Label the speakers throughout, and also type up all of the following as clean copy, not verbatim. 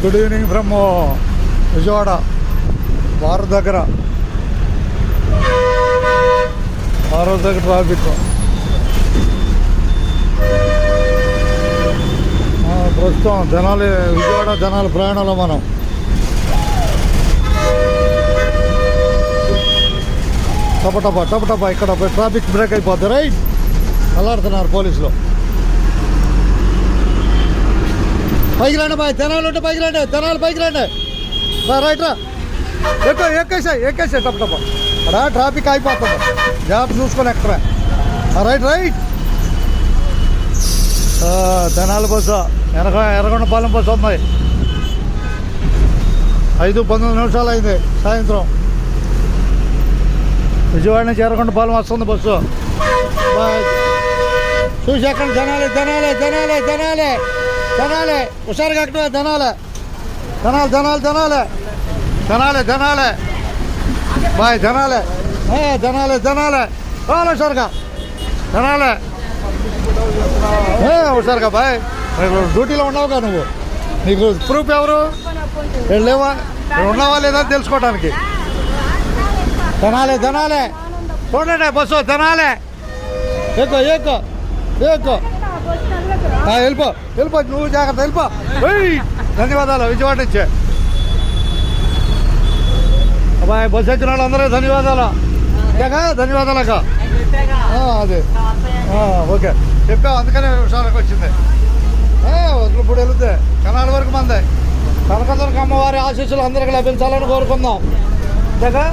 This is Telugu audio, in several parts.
Speaker 1: గుడ్ ఈవినింగ్ ఫ్రమ్ విజయవాడ వారు దగ్గర ట్రాఫిక్. ప్రస్తుతం విజయవాడ జనాలు ప్రయాణంలో మనం. టపటపా ఇక్కడ ట్రాఫిక్ బ్రేక్ అయిపోద్ది. రైట్ అల్లాడుతున్నారు పోలీసులు. పైకి రండి బాయ్, తెనాలు ఉంటే పైకి రండి, తెనాలు పైకి రండి. రైట్ రా, ఎక్కేసాయి టపటప. అక్కడ ట్రాఫిక్ అయిపోతుంది, జాబ్ చూసుకొని ఎక్కడా. Right Tenali bus Yerragondapalem bus ఉంది. 5:19 అయింది సాయంత్రం. విజయవాడ నుంచి ఎర్రగొండపాలెం వస్తుంది బస్సు. చూసి ఎక్కడ జనాలే హుషారుగా అక్కడ జనాలే బాయ్, జనాలే హుషారుగా హుషారుగా బాయ్. డ్యూటీలో ఉన్నావుగా నువ్వు, నీకు ప్రూఫ్ ఎవరు లేవా, ఉన్నావా లేదా తెలుసుకోవడానికి. జనాలే చూడండి బస్సు, జనాలే ఎక్కువ వెళ్ళిపో నువ్వు జాగ్రత్త వెళ్ళిపో. ధన్యవాదాలు విజయవాడ నుంచి అబ్బాయి. బస్సు ఎక్కిన వాళ్ళు అందరూ ధన్యవాదాలు అదే ఓకే చెప్పావు, అందుకనే విషయాలకు వచ్చింది. ఇప్పుడు వెళితే కనాల వరకు మంది. కనకదుర్గ అమ్మవారి ఆశీస్సులు అందరికి లభించాలని కోరుకుందాం. అంతేగా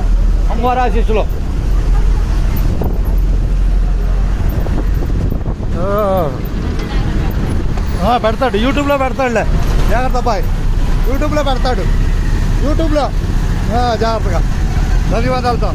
Speaker 1: అమ్మవారి ఆశీస్సులు. పెడతాడు, యూట్యూబ్లో పెడతాడులే, జాగ్రత్త అబ్బాయి. యూట్యూబ్లో జాగ్రత్తగా. ధన్యవాదాలతో.